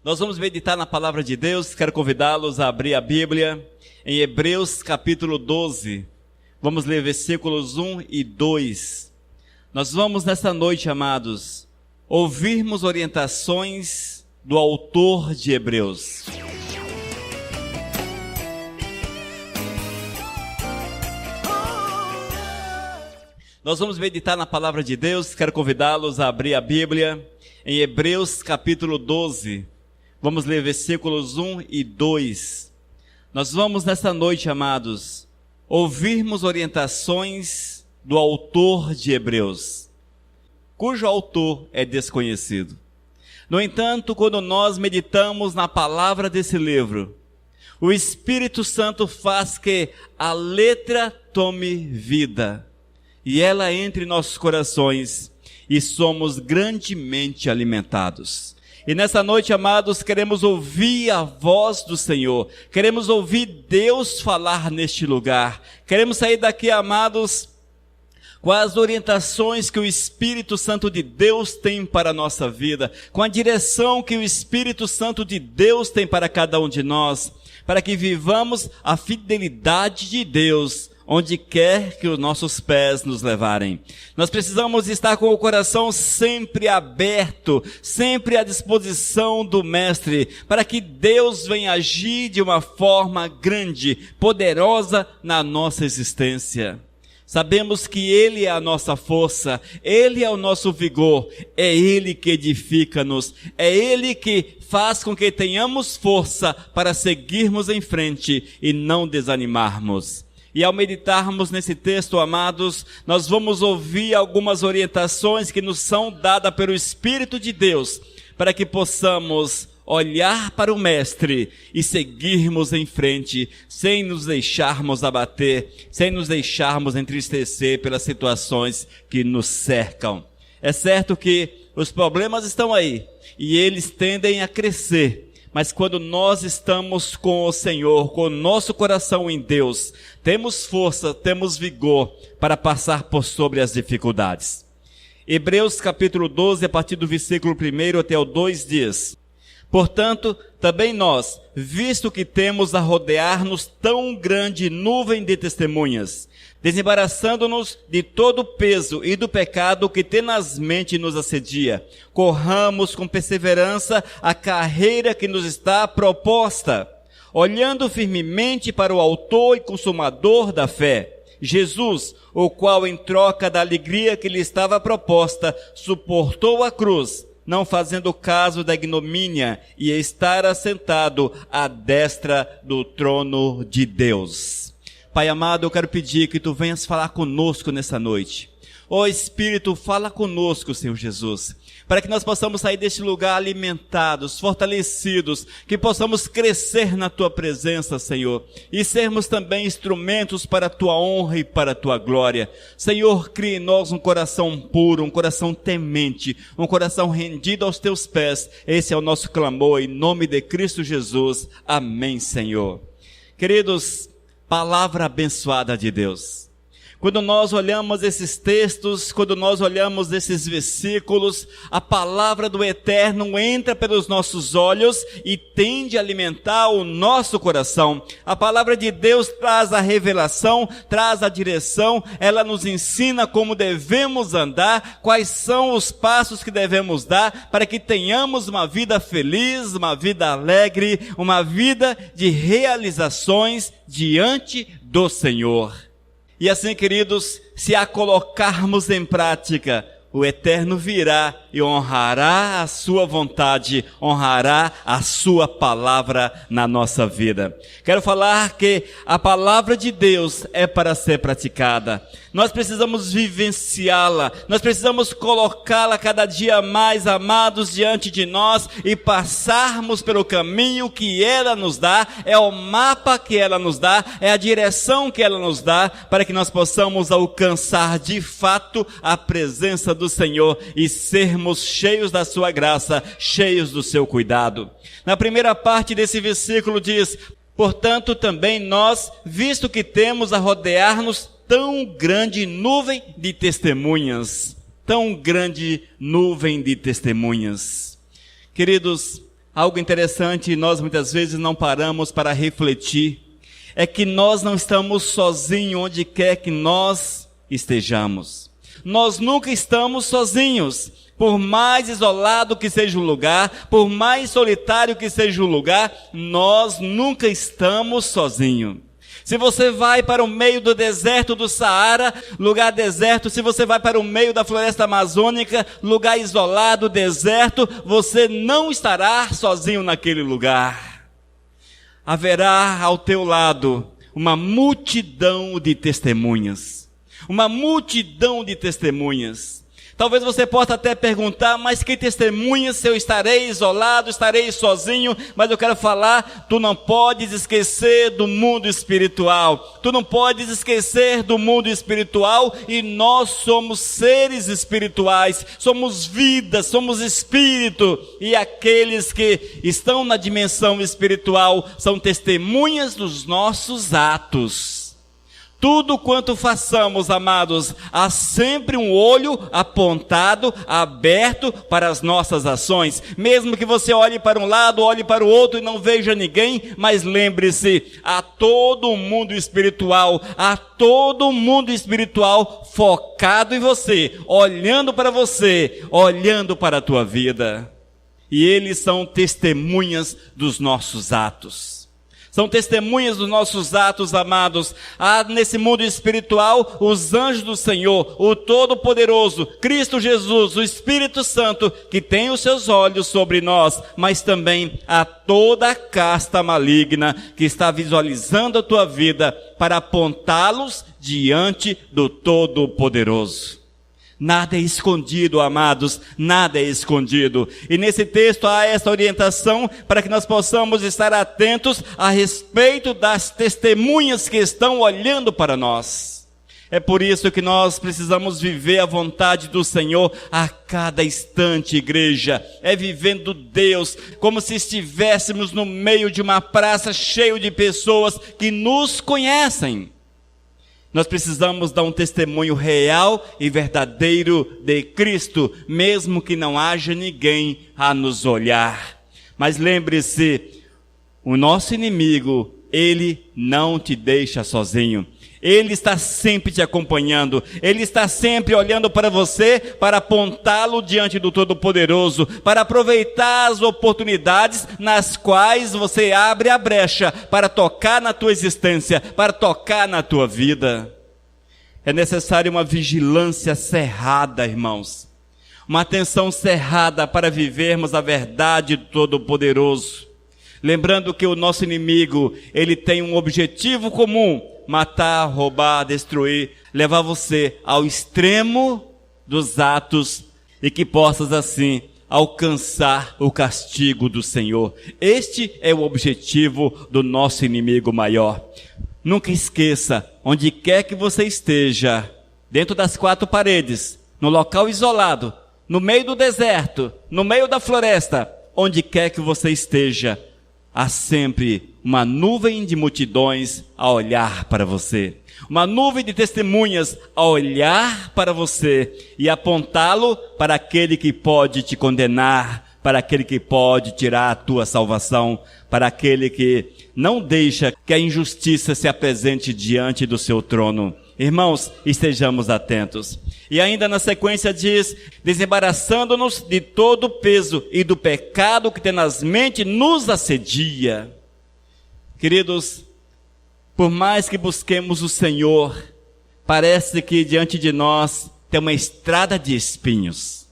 Nós vamos meditar na palavra de Deus. Quero convidá-los a abrir a Bíblia em Hebreus capítulo 12. Vamos ler versículos 1 e 2. Nós vamos nesta noite, amados, ouvirmos orientações do autor de Hebreus. Nós vamos meditar na palavra de Deus. Quero convidá-los a abrir a Bíblia em Hebreus capítulo 12. Vamos ler versículos 1 e 2. Nós vamos nesta noite, amados, ouvirmos orientações do autor de Hebreus, cujo autor é desconhecido. No entanto, quando nós meditamos na palavra desse livro, o Espírito Santo faz que a letra tome vida e ela entre em nossos corações e somos grandemente alimentados. E nessa noite, amados, queremos ouvir a voz do Senhor, queremos ouvir Deus falar neste lugar, queremos sair daqui, amados, com as orientações que o Espírito Santo de Deus tem para a nossa vida, com a direção que o Espírito Santo de Deus tem para cada um de nós, para que vivamos a fidelidade de Deus onde quer que os nossos pés nos levarem. Nós precisamos estar com o coração sempre aberto, sempre à disposição do Mestre, para que Deus venha agir de uma forma grande, poderosa na nossa existência. Sabemos que Ele é a nossa força, Ele é o nosso vigor, é Ele que edifica-nos, é Ele que faz com que tenhamos força para seguirmos em frente e não desanimarmos. E ao meditarmos nesse texto, amados, nós vamos ouvir algumas orientações que nos são dadas pelo Espírito de Deus, para que possamos olhar para o Mestre e seguirmos em frente, sem nos deixarmos abater, sem nos deixarmos entristecer pelas situações que nos cercam. É certo que os problemas estão aí, e eles tendem a crescer. Mas quando nós estamos com o Senhor, com o nosso coração em Deus, temos força, temos vigor para passar por sobre as dificuldades. Hebreus capítulo 12, a partir do versículo 1 até o 2 diz: portanto, também nós, visto que temos a rodear-nos tão grande nuvem de testemunhas, desembaraçando-nos de todo o peso e do pecado que tenazmente nos assedia, corramos com perseverança a carreira que nos está proposta, olhando firmemente para o autor e consumador da fé, Jesus, o qual em troca da alegria que lhe estava proposta, suportou a cruz, não fazendo caso da ignomínia, e estar assentado à destra do trono de Deus. Pai amado, eu quero pedir que Tu venhas falar conosco nessa noite. Ó Espírito, fala conosco, Senhor Jesus, para que nós possamos sair deste lugar alimentados, fortalecidos, que possamos crescer na Tua presença, Senhor, e sermos também instrumentos para a Tua honra e para a Tua glória. Senhor, crie em nós um coração puro, um coração temente, um coração rendido aos Teus pés. Esse é o nosso clamor, em nome de Cristo Jesus. Amém, Senhor. Queridos, palavra abençoada de Deus. Quando nós olhamos esses textos, quando nós olhamos esses versículos, a palavra do Eterno entra pelos nossos olhos e tende a alimentar o nosso coração. A palavra de Deus traz a revelação, traz a direção, ela nos ensina como devemos andar, quais são os passos que devemos dar para que tenhamos uma vida feliz, uma vida alegre, uma vida de realizações diante do Senhor. E assim, queridos, se a colocarmos em prática, o Eterno virá e honrará a sua vontade, honrará a sua palavra na nossa vida. Quero falar que a palavra de Deus é para ser praticada. Nós precisamos vivenciá-la, nós precisamos colocá-la cada dia mais, amados, diante de nós e passarmos pelo caminho que ela nos dá, é o mapa que ela nos dá, é a direção que ela nos dá, para que nós possamos alcançar de fato a presença do Senhor e sermos cheios da sua graça, cheios do seu cuidado. Na primeira parte desse versículo diz: portanto também nós, visto que temos a rodear-nos tão grande nuvem de testemunhas, tão grande nuvem de testemunhas. Queridos, Algo interessante, nós muitas vezes não paramos para refletir, é que nós não estamos sozinhos onde quer que nós estejamos. Nós nunca estamos sozinhos. Por mais isolado que seja o lugar, por mais solitário que seja o lugar, nós nunca estamos sozinhos. Se você vai para o meio do deserto do Saara, lugar deserto, se você vai para o meio da floresta amazônica, lugar isolado, deserto, você não estará sozinho naquele lugar. Haverá ao teu lado uma multidão de testemunhas. Uma multidão de testemunhas. Talvez você possa até perguntar, mas que testemunhas se eu estarei isolado, estarei sozinho? Mas eu quero falar, tu não podes esquecer do mundo espiritual. Tu não podes esquecer do mundo espiritual e nós somos seres espirituais. Somos vida, somos espírito. E aqueles que estão na dimensão espiritual são testemunhas dos nossos atos. Tudo quanto façamos, amados, há sempre um olho apontado, aberto para as nossas ações. Mesmo que você olhe para um lado, olhe para o outro e não veja ninguém, mas lembre-se, há todo um mundo espiritual focado em você, olhando para a tua vida. E eles são testemunhas dos nossos atos. São testemunhas dos nossos atos, amados. Há nesse mundo espiritual os anjos do Senhor, o Todo-Poderoso, Cristo Jesus, o Espírito Santo, que tem os seus olhos sobre nós, mas também há toda a casta maligna que está visualizando a tua vida para apontá-los diante do Todo-Poderoso. Nada é escondido, amados, nada é escondido. E nesse texto há essa orientação para que nós possamos estar atentos a respeito das testemunhas que estão olhando para nós. É por isso que nós precisamos viver a vontade do Senhor a cada instante, igreja. É vivendo Deus, como se estivéssemos no meio de uma praça cheia de pessoas que nos conhecem. Nós precisamos dar um testemunho real e verdadeiro de Cristo, mesmo que não haja ninguém a nos olhar. Mas lembre-se, o nosso inimigo, ele não te deixa sozinho. Ele está sempre te acompanhando, Ele está sempre olhando para você, para apontá-lo diante do Todo-Poderoso, para aproveitar as oportunidades nas quais você abre a brecha, para tocar na tua existência, para tocar na tua vida. É necessário uma vigilância cerrada, irmãos, uma atenção cerrada para vivermos a verdade do Todo-Poderoso. Lembrando que o nosso inimigo, ele tem um objetivo comum: matar, roubar, destruir, levar você ao extremo dos atos e que possas assim alcançar o castigo do Senhor. Este é o objetivo do nosso inimigo maior. Nunca esqueça, onde quer que você esteja, dentro das quatro paredes, no local isolado, no meio do deserto, no meio da floresta, onde quer que você esteja, há sempre uma nuvem de multidões a olhar para você. Uma nuvem de testemunhas a olhar para você e apontá-lo para aquele que pode te condenar, para aquele que pode tirar a tua salvação, para aquele que não deixa que a injustiça se apresente diante do seu trono. Irmãos, estejamos atentos. E ainda na sequência diz: desembaraçando-nos de todo o peso e do pecado que tenazmente nos assedia. Queridos, por mais que busquemos o Senhor, parece que diante de nós tem uma estrada de espinhos.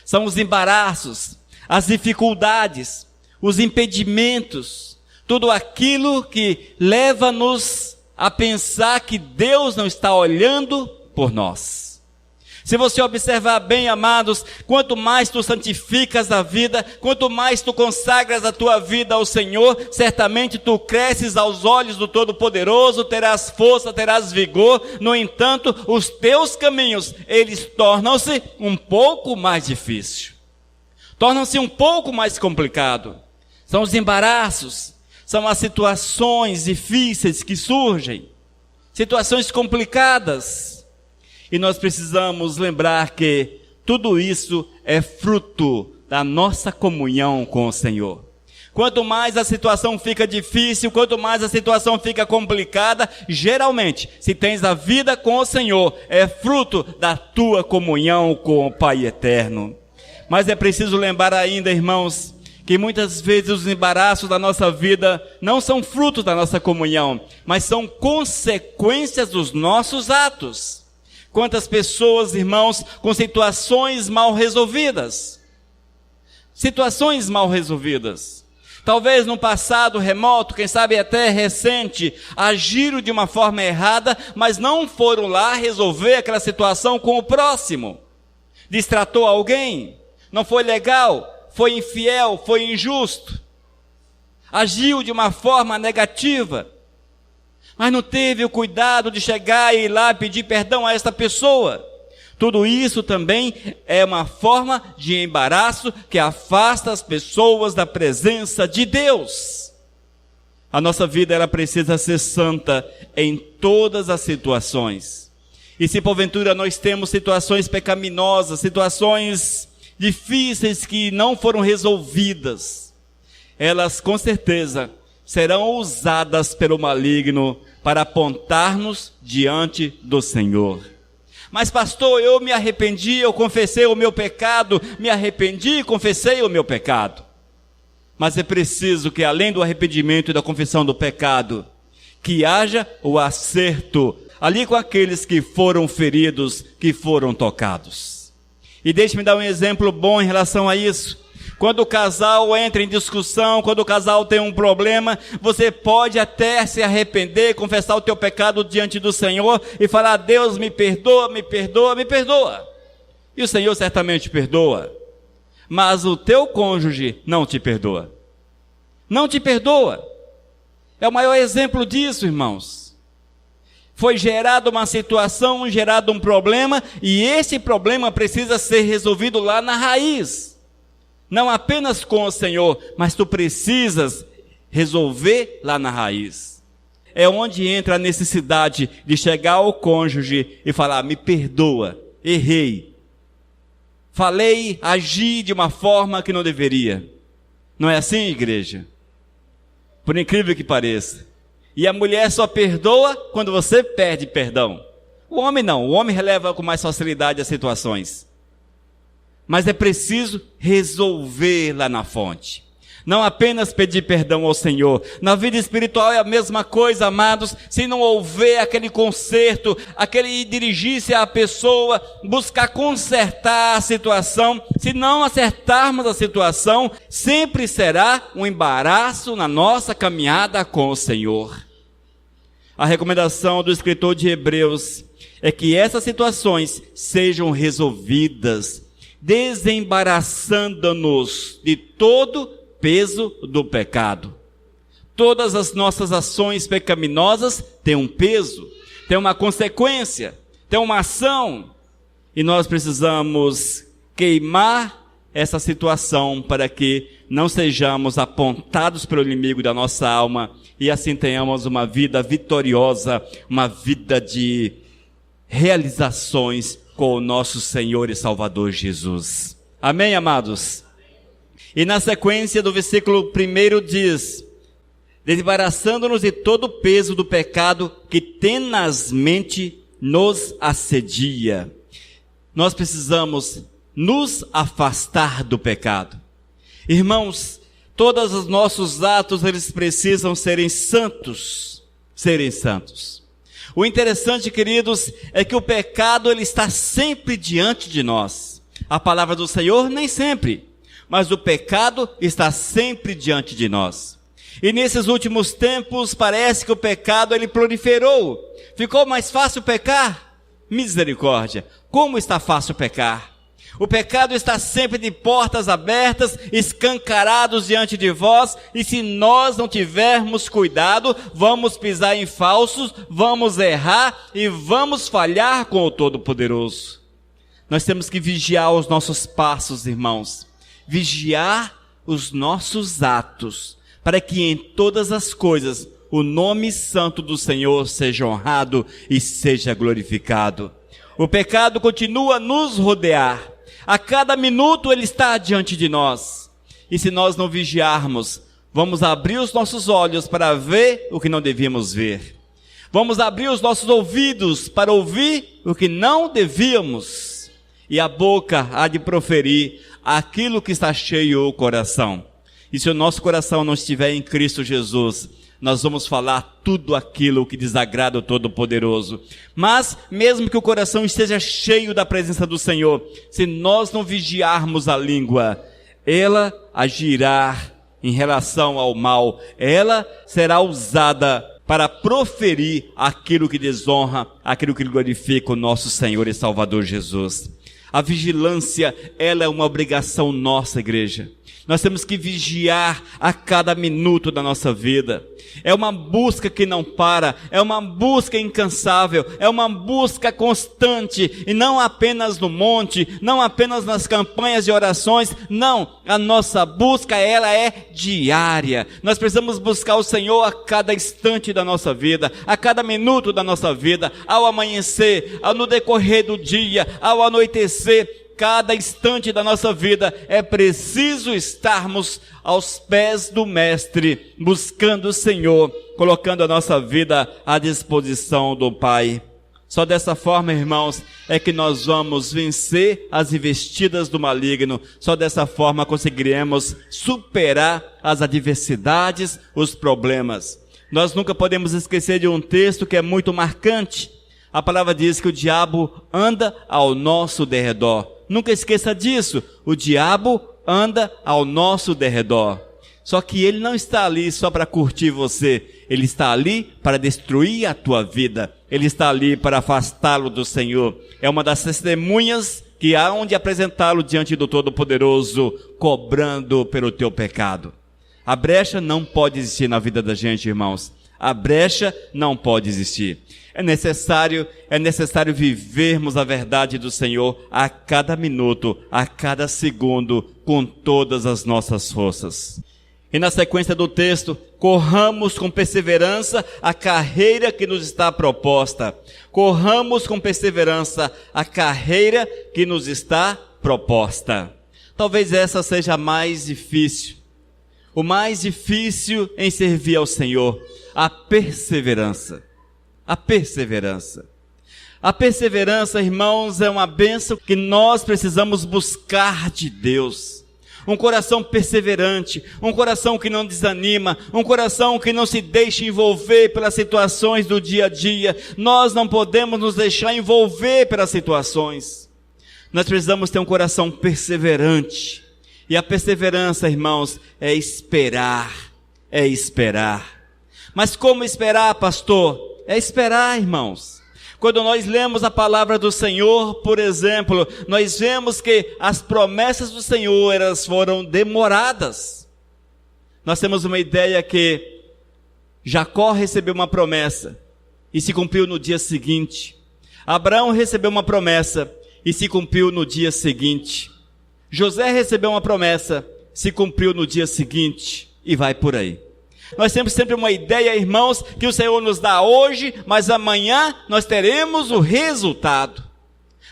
São os embaraços, as dificuldades, os impedimentos, tudo aquilo que leva-nos a pensar que Deus não está olhando por nós. Se você observar bem, amados, quanto mais tu santificas a vida, quanto mais tu consagras a tua vida ao Senhor, certamente tu cresces aos olhos do Todo-Poderoso, terás força, terás vigor. No entanto, os teus caminhos, eles tornam-se um pouco mais difíceis. Tornam-se um pouco mais complicados. São os embaraços, são as situações difíceis que surgem, situações complicadas. E nós precisamos lembrar que tudo isso é fruto da nossa comunhão com o Senhor. Quanto mais a situação fica difícil, quanto mais a situação fica complicada, geralmente, se tens a vida com o Senhor, é fruto da tua comunhão com o Pai eterno. Mas é preciso lembrar ainda, irmãos, que muitas vezes os embaraços da nossa vida não são frutos da nossa comunhão, mas são consequências dos nossos atos. Quantas pessoas, irmãos, com situações mal resolvidas. Situações mal resolvidas. Talvez no passado remoto, quem sabe até recente, agiram de uma forma errada, mas não foram lá resolver aquela situação com o próximo. Distratou alguém, não foi legal, foi infiel, foi injusto, agiu de uma forma negativa, mas não teve o cuidado de chegar e ir lá pedir perdão a esta pessoa. Tudo isso também é uma forma de embaraço que afasta as pessoas da presença de Deus. A nossa vida, ela precisa ser santa em todas as situações. E se porventura nós temos situações pecaminosas, situações difíceis que não foram resolvidas, elas com certeza serão usadas pelo maligno para apontar-nos diante do Senhor. Mas pastor, eu me arrependi, eu confessei o meu pecado, me arrependi e confessei o meu pecado. Mas é preciso que além do arrependimento e da confissão do pecado, que haja o acerto ali com aqueles que foram feridos, que foram tocados. E deixe-me dar um exemplo bom em relação a isso. Quando o casal entra em discussão, quando o casal tem um problema, você pode até se arrepender, confessar o teu pecado diante do Senhor e falar: Deus, me perdoa, me perdoa, me perdoa. E o Senhor certamente perdoa. Mas o teu cônjuge não te perdoa. Não te perdoa. É o maior exemplo disso, irmãos. Foi gerada uma situação, gerado um problema, e esse problema precisa ser resolvido lá na raiz. Não apenas com o Senhor, mas tu precisas resolver lá na raiz. É onde entra a necessidade de chegar ao cônjuge e falar: me perdoa, errei. Falei, agi de uma forma que não deveria. Não é assim, igreja? Por incrível que pareça. E a mulher só perdoa quando você pede perdão. O homem não, o homem releva com mais facilidade as situações. Mas é preciso resolver lá na fonte. Não apenas pedir perdão ao Senhor. Na vida espiritual é a mesma coisa, amados. Se não houver aquele conserto, aquele dirigir-se à pessoa, buscar consertar a situação, se não acertarmos a situação, sempre será um embaraço na nossa caminhada com o Senhor. A recomendação do escritor de Hebreus é que essas situações sejam resolvidas, desembaraçando-nos de todo peso do pecado. Todas as nossas ações pecaminosas têm um peso, têm uma consequência, têm uma ação, e nós precisamos queimar essa situação para que não sejamos apontados pelo inimigo da nossa alma e assim tenhamos uma vida vitoriosa, uma vida de realizações com o nosso Senhor e Salvador Jesus. Amém, amados? E na sequência do versículo 1 diz: desembaraçando-nos de todo o peso do pecado que tenazmente nos assedia. Nós precisamos nos afastar do pecado. Irmãos, todos os nossos atos, eles precisam serem santos. Serem santos. O interessante, queridos, é que o pecado, ele está sempre diante de nós. A palavra do Senhor, nem sempre. Mas o pecado está sempre diante de nós. E nesses últimos tempos, parece que o pecado, ele proliferou. Ficou mais fácil pecar? Misericórdia! Como está fácil pecar? O pecado está sempre de portas abertas, escancarados diante de vós, e se nós não tivermos cuidado, vamos pisar em falsos, vamos errar e vamos falhar com o Todo-Poderoso. Nós temos que vigiar os nossos passos, irmãos. Vigiar os nossos atos, para que em todas as coisas o nome santo do Senhor seja honrado e seja glorificado. O pecado continua a nos rodear. A cada minuto ele está diante de nós. E se nós não vigiarmos, Vamos abrir os nossos olhos para ver o que não devíamos ver. Vamos abrir os nossos ouvidos para ouvir o que não devíamos. E a boca há de proferir aquilo que está cheio o coração. E se o nosso coração não estiver em Cristo Jesus, nós vamos falar tudo aquilo que desagrada o Todo-Poderoso. Mas, mesmo que o coração esteja cheio da presença do Senhor, se nós não vigiarmos a língua, ela agirá em relação ao mal. Ela será usada para proferir aquilo que desonra, aquilo que glorifica o nosso Senhor e Salvador Jesus. A vigilância, ela é uma obrigação nossa, igreja. Nós temos que vigiar a cada minuto da nossa vida. É uma busca que não para, é uma busca incansável, é uma busca constante, e não apenas no monte, não apenas nas campanhas de orações, não, a nossa busca, ela é diária. Nós precisamos buscar o Senhor a cada instante da nossa vida, a cada minuto da nossa vida, ao amanhecer, no decorrer do dia, ao anoitecer. Cada instante da nossa vida é preciso estarmos aos pés do Mestre, buscando o Senhor, colocando a nossa vida à disposição do Pai. Só dessa forma, irmãos, é que nós vamos vencer as investidas do maligno. Só dessa forma conseguiremos superar as adversidades, os problemas. Nós nunca podemos esquecer de um texto que é muito marcante. A palavra diz que o diabo anda ao nosso derredor. Nunca esqueça disso, o diabo anda ao nosso derredor. Só que ele não está ali só para curtir você, ele está ali para destruir a tua vida, ele está ali para afastá-lo do Senhor. É uma das testemunhas que há onde apresentá-lo diante do Todo-Poderoso, cobrando pelo teu pecado. A brecha não pode existir na vida da gente, irmãos. A brecha não pode existir. É necessário vivermos a verdade do Senhor a cada minuto, a cada segundo, com todas as nossas forças. E na sequência do texto, corramos com perseverança a carreira que nos está proposta. Corramos com perseverança a carreira que nos está proposta. Talvez essa seja a mais difícil. O mais difícil em servir ao Senhor, a perseverança. A perseverança. A perseverança, irmãos, é uma bênção que nós precisamos buscar de Deus. Um coração perseverante, um coração que não desanima, um coração que não se deixa envolver pelas situações do dia a dia. Nós não podemos nos deixar envolver pelas situações. Nós precisamos ter um coração perseverante. E a perseverança, irmãos, é esperar. É esperar. Mas como esperar, pastor? É esperar, irmãos. Quando nós lemos a palavra do Senhor, por exemplo, nós vemos que as promessas do Senhor, elas foram demoradas. Nós temos uma ideia que Jacó recebeu uma promessa e se cumpriu no dia seguinte. Abraão recebeu uma promessa e se cumpriu no dia seguinte. José recebeu uma promessa, se cumpriu no dia seguinte e vai por aí. Nós temos sempre uma ideia, irmãos, que o Senhor nos dá hoje, mas amanhã nós teremos o resultado.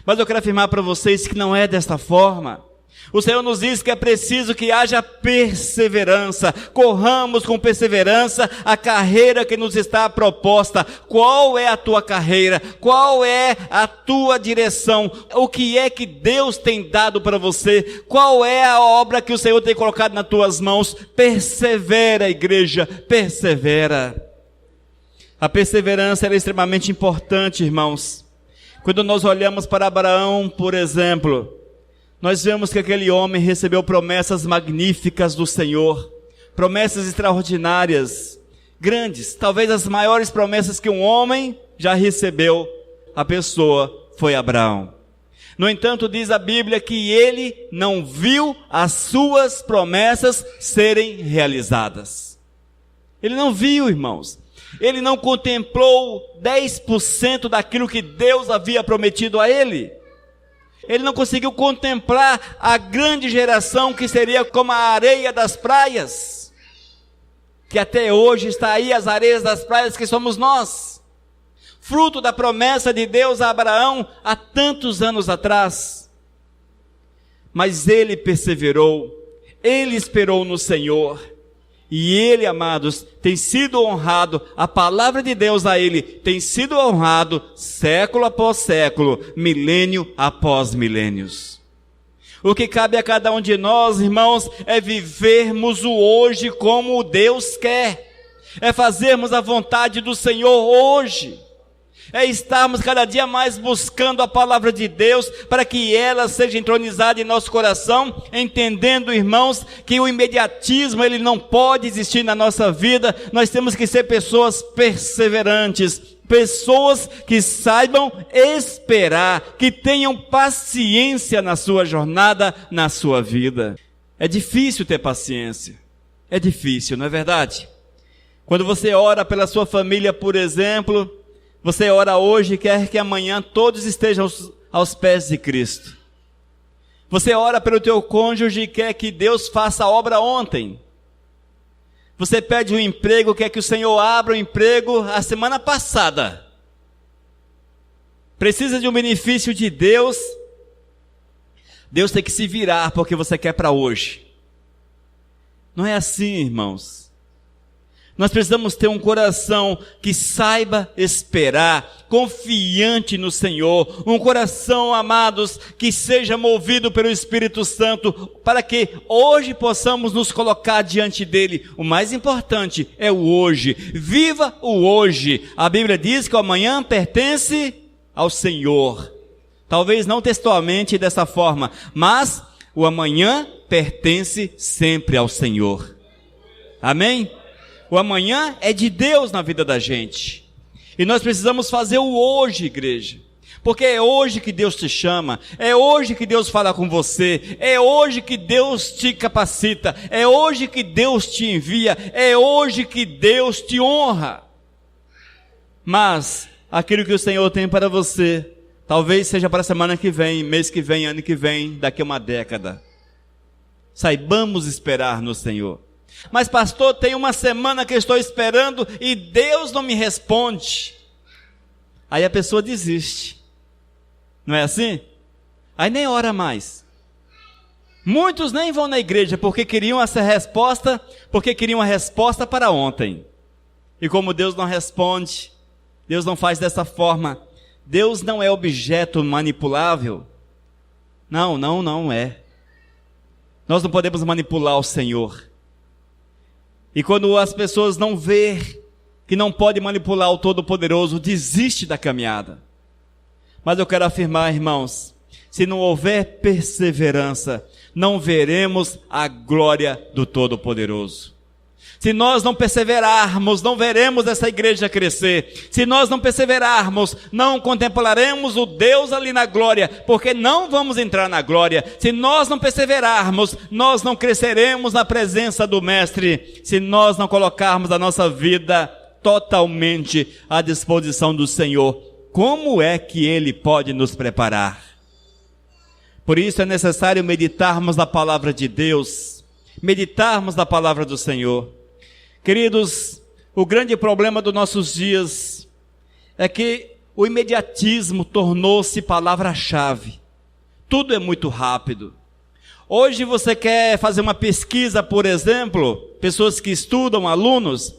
Mas eu quero afirmar para vocês que não é desta forma. O Senhor nos diz que é preciso que haja perseverança. Corramos com perseverança a carreira que nos está proposta. Qual é a tua carreira? Qual é a tua direção? O que é que Deus tem dado para você? Qual é a obra que o Senhor tem colocado nas tuas mãos? Persevera, igreja, persevera. A perseverança é extremamente importante, irmãos. Quando nós olhamos para Abraão, por exemplo, nós vemos que aquele homem recebeu promessas magníficas do Senhor, promessas extraordinárias, grandes, talvez as maiores promessas que um homem já recebeu, a pessoa foi Abraão. No entanto, diz a Bíblia que ele não viu as suas promessas serem realizadas. Ele não viu, irmãos. Ele não contemplou 10% daquilo que Deus havia prometido a ele. Ele não conseguiu contemplar a grande geração que seria como a areia das praias, que até hoje está aí, as areias das praias que somos nós, fruto da promessa de Deus a Abraão há tantos anos atrás. Mas ele perseverou, ele esperou no Senhor, E ele, amados, tem sido honrado, a palavra de Deus a ele tem sido honrado século após século, milênio após milênios. O que cabe a cada um de nós, irmãos, é vivermos o hoje como Deus quer. É fazermos a vontade do Senhor hoje. É estarmos cada dia mais buscando a palavra de Deus para que ela seja entronizada em nosso coração, entendendo, irmãos, que o imediatismo ele não pode existir na nossa vida. Nós temos que ser pessoas perseverantes, pessoas que saibam esperar, que tenham paciência na sua jornada, na sua vida. É difícil ter paciência, é difícil, não é verdade? Quando você ora pela sua família, por exemplo, você ora hoje e quer que amanhã todos estejam aos pés de Cristo. Você ora pelo teu cônjuge e quer que Deus faça a obra ontem. Você pede um emprego, quer que o Senhor abra o emprego a semana passada. Precisa de um benefício de Deus. Deus tem que se virar porque você quer para hoje. Não é assim, irmãos. Nós precisamos ter um coração que saiba esperar, confiante no Senhor, um coração, amados, que seja movido pelo Espírito Santo, para que hoje possamos nos colocar diante dele. O mais importante é o hoje, viva o hoje. A Bíblia diz que o amanhã pertence ao Senhor. Talvez não textualmente dessa forma, mas o amanhã pertence sempre ao Senhor. Amém? O amanhã é de Deus na vida da gente. E nós precisamos fazer o hoje, igreja. Porque é hoje que Deus te chama. É hoje que Deus fala com você. É hoje que Deus te capacita. É hoje que Deus te envia. É hoje que Deus te honra. Mas aquilo que o Senhor tem para você, talvez seja para a semana que vem, mês que vem, ano que vem, daqui a uma década. Saibamos esperar no Senhor. Mas pastor, tem uma semana que eu estou esperando e Deus não me responde. Aí a pessoa desiste. Não é assim? Aí nem ora mais. Muitos nem vão na igreja porque queriam essa resposta, porque queriam a resposta para ontem. E como Deus não responde, Deus não faz dessa forma. Deus não é objeto manipulável. Não é. Nós não podemos manipular o Senhor. E quando as pessoas não vê que não pode manipular o Todo-Poderoso, desiste da caminhada. Mas eu quero afirmar, irmãos, se não houver perseverança, não veremos a glória do Todo-Poderoso. Se nós não perseverarmos, não veremos essa igreja crescer. Se nós não perseverarmos, não contemplaremos o Deus ali na glória, porque não vamos entrar na glória. Se nós não perseverarmos, nós não cresceremos na presença do Mestre. Se nós não colocarmos a nossa vida totalmente à disposição do Senhor, como é que Ele pode nos preparar? Por isso é necessário meditarmos na palavra de Deus, meditarmos na palavra do Senhor. Queridos, o grande problema dos nossos dias é que o imediatismo tornou-se palavra-chave. Tudo é muito rápido. Hoje você quer fazer uma pesquisa, por exemplo, pessoas que estudam, alunos,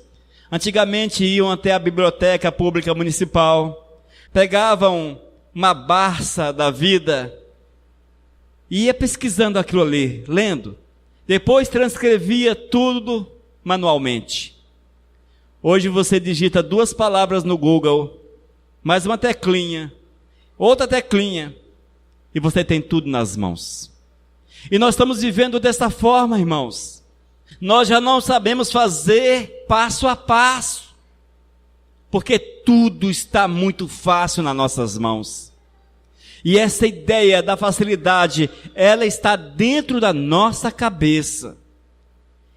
antigamente iam até a biblioteca pública municipal, pegavam uma Barça da vida e ia pesquisando aquilo ali, lendo. Depois transcrevia tudo manualmente. Hoje você digita 2 palavras no Google, mais uma teclinha, outra teclinha, e você tem tudo nas mãos. E nós estamos vivendo dessa forma, irmãos. Nós já não sabemos fazer passo a passo, porque tudo está muito fácil nas nossas mãos. E essa ideia da facilidade, ela está dentro da nossa cabeça.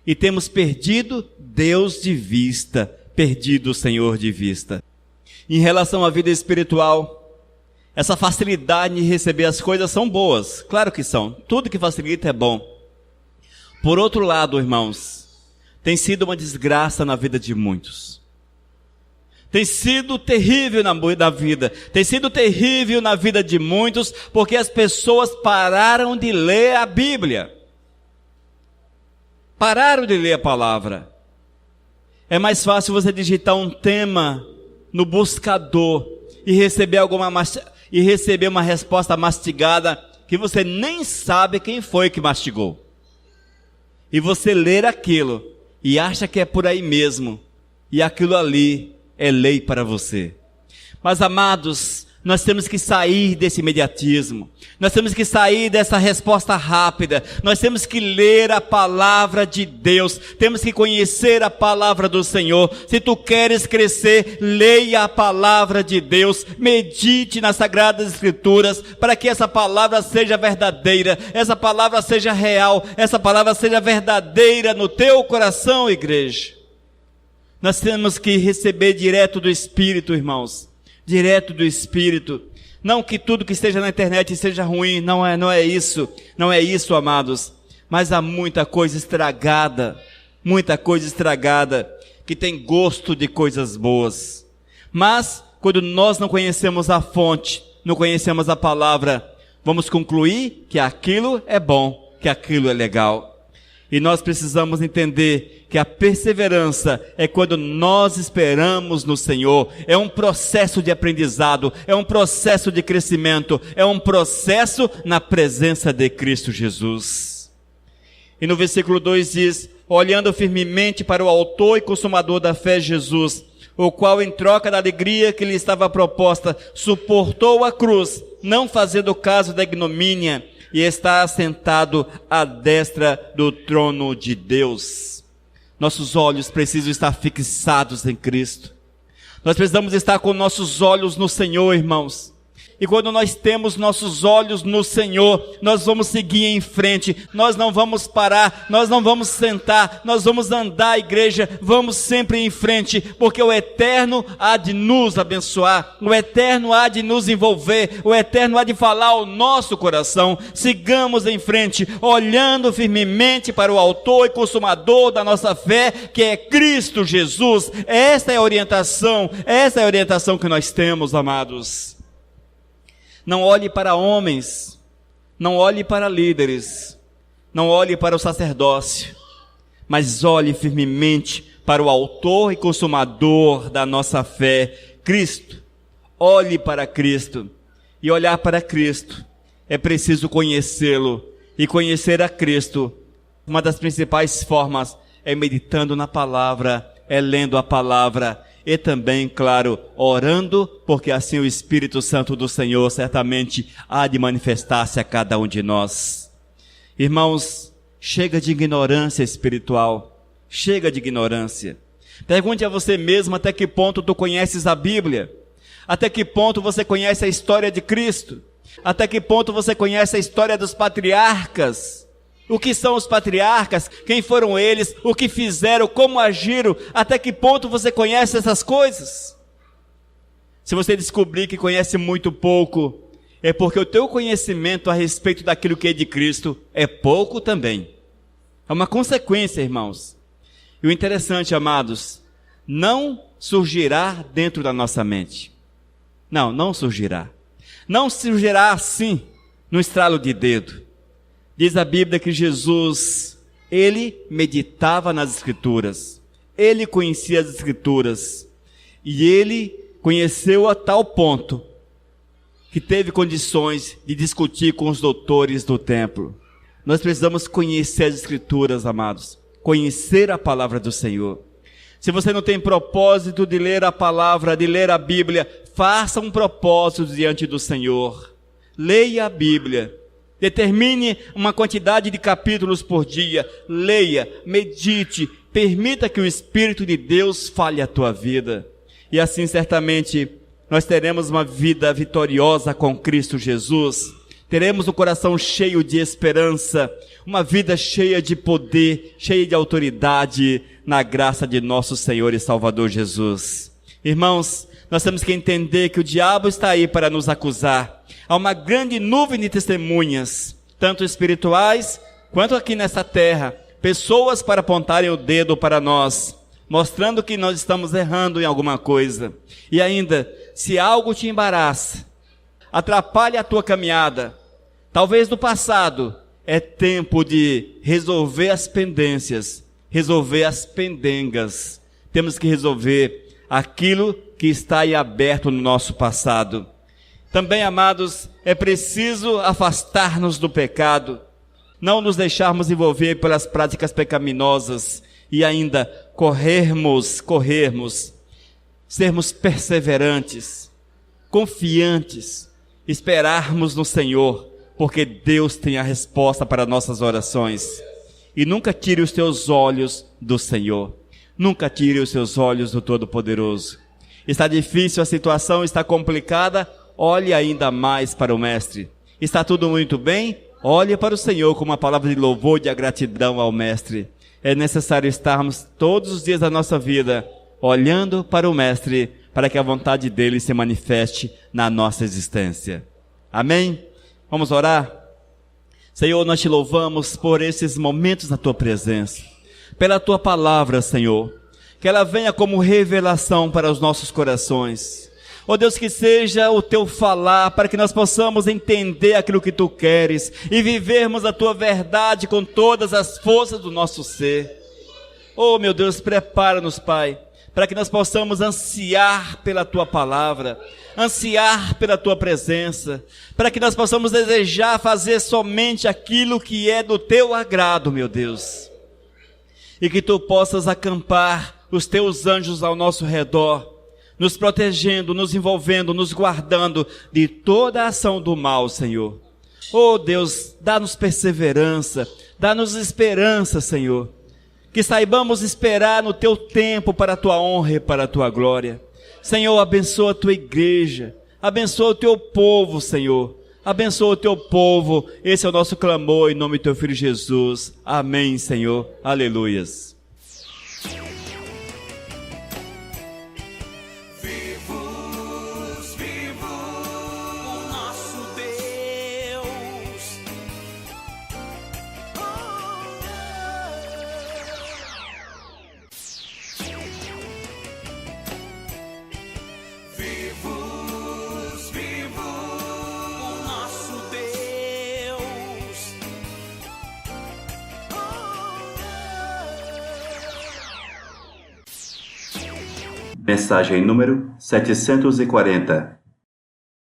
E temos perdido Deus de vista, perdido o Senhor de vista. Em relação à vida espiritual, essa facilidade de receber as coisas são boas, claro que são, tudo que facilita é bom. Por outro lado, irmãos, tem sido uma desgraça na vida de muitos. Tem sido terrível na vida, tem sido terrível na vida de muitos, porque as pessoas pararam de ler a Bíblia. Pararam de ler a palavra. É mais fácil você digitar um tema no buscador e receber uma resposta mastigada que você nem sabe quem foi que mastigou. E você ler aquilo e acha que é por aí mesmo, e aquilo ali é lei para você. Mas, amados, nós temos que sair desse imediatismo, nós temos que sair dessa resposta rápida, nós temos que ler a palavra de Deus, temos que conhecer a palavra do Senhor. Se tu queres crescer, leia a palavra de Deus, medite nas Sagradas Escrituras, para que essa palavra seja verdadeira, essa palavra seja real, essa palavra seja verdadeira no teu coração, igreja. Nós temos que receber direto do Espírito, irmãos, direto do Espírito. Não que tudo que esteja na internet seja ruim, não é isso, amados. Mas há muita coisa estragada, que tem gosto de coisas boas. Mas, quando nós não conhecemos a fonte, não conhecemos a palavra, vamos concluir que aquilo é bom, que aquilo é legal. E nós precisamos entender que a perseverança é quando nós esperamos no Senhor. É um processo de aprendizado, é um processo de crescimento, é um processo na presença de Cristo Jesus. E no versículo 2 diz: olhando firmemente para o autor e consumador da fé, Jesus, o qual em troca da alegria que lhe estava proposta, suportou a cruz, não fazendo caso da ignomínia, e está assentado à destra do trono de Deus. Nossos olhos precisam estar fixados em Cristo. Nós precisamos estar com nossos olhos no Senhor, irmãos. E quando nós temos nossos olhos no Senhor, nós vamos seguir em frente, nós não vamos parar, nós não vamos sentar, nós vamos andar, igreja, vamos sempre em frente, porque o Eterno há de nos abençoar, o Eterno há de nos envolver, o Eterno há de falar ao nosso coração. Sigamos em frente, olhando firmemente para o autor e consumador da nossa fé, que é Cristo Jesus. Esta é a orientação que nós temos, amados. Não olhe para homens, não olhe para líderes, não olhe para o sacerdócio, mas olhe firmemente para o autor e consumador da nossa fé, Cristo. Olhe para Cristo. E olhar para Cristo é preciso conhecê-lo. E conhecer a Cristo, uma das principais formas é meditando na palavra, é lendo a palavra, e também, claro, orando, porque assim o Espírito Santo do Senhor certamente há de manifestar-se a cada um de nós. Irmãos, chega de ignorância espiritual, chega de ignorância. Pergunte a você mesmo até que ponto tu conheces a Bíblia, até que ponto você conhece a história de Cristo, até que ponto você conhece a história dos patriarcas. O que são os patriarcas? Quem foram eles? O que fizeram? Como agiram? Até que ponto você conhece essas coisas? Se você descobrir que conhece muito pouco, é porque o teu conhecimento a respeito daquilo que é de Cristo é pouco também. É uma consequência, irmãos. E o interessante, amados, não surgirá dentro da nossa mente. Não surgirá. Não surgirá assim, no estralo de dedo. Diz a Bíblia que Jesus, ele meditava nas Escrituras, ele conhecia as Escrituras, e ele conheceu a tal ponto, que teve condições de discutir com os doutores do templo. Nós precisamos conhecer as Escrituras, amados, conhecer a palavra do Senhor. Se você não tem propósito de ler a palavra, de ler a Bíblia, faça um propósito diante do Senhor, leia a Bíblia. Determine uma quantidade de capítulos por dia, leia, medite, permita que o Espírito de Deus fale a tua vida. E assim certamente nós teremos uma vida vitoriosa com Cristo Jesus, teremos um coração cheio de esperança, uma vida cheia de poder, cheia de autoridade, na graça de nosso Senhor e Salvador Jesus. Irmãos, nós temos que entender que o diabo está aí para nos acusar. Há uma grande nuvem de testemunhas, tanto espirituais quanto aqui nessa terra, pessoas para apontarem o dedo para nós, mostrando que nós estamos errando em alguma coisa. E ainda, se algo te embaraça, atrapalha a tua caminhada, talvez do passado, é tempo de resolver as pendências, resolver as pendengas, Temos que resolver aquilo que está em aberto no nosso passado. Também, amados, é preciso afastar-nos do pecado, não nos deixarmos envolver pelas práticas pecaminosas e ainda corrermos, sermos perseverantes, confiantes, esperarmos no Senhor, porque Deus tem a resposta para nossas orações. E nunca tire os teus olhos do Senhor, nunca tire os seus olhos do Todo-Poderoso. Está difícil a situação, está complicada, olhe ainda mais para o Mestre. Está tudo muito bem? Olhe para o Senhor com uma palavra de louvor e de gratidão ao Mestre. É necessário estarmos todos os dias da nossa vida olhando para o Mestre, para que a vontade dele se manifeste na nossa existência. Amém? Vamos orar? Senhor, nós te louvamos por esses momentos na tua presença, pela tua palavra, Senhor, que ela venha como revelação para os nossos corações. Ó Deus, que seja o teu falar, para que nós possamos entender aquilo que tu queres e vivermos a tua verdade com todas as forças do nosso ser. Oh, meu Deus, prepara-nos, Pai, para que nós possamos ansiar pela tua palavra, ansiar pela tua presença, para que nós possamos desejar fazer somente aquilo que é do teu agrado, meu Deus. E que tu possas acampar os teus anjos ao nosso redor, nos protegendo, nos envolvendo, nos guardando de toda a ação do mal, Senhor. Oh Deus, dá-nos perseverança, dá-nos esperança, Senhor. Que saibamos esperar no teu tempo para a tua honra e para a tua glória. Senhor, abençoa a tua igreja, abençoa o teu povo, Senhor. Abençoa o teu povo. Esse é o nosso clamor em nome do teu Filho Jesus. Amém, Senhor. Aleluias. Mensagem número 740.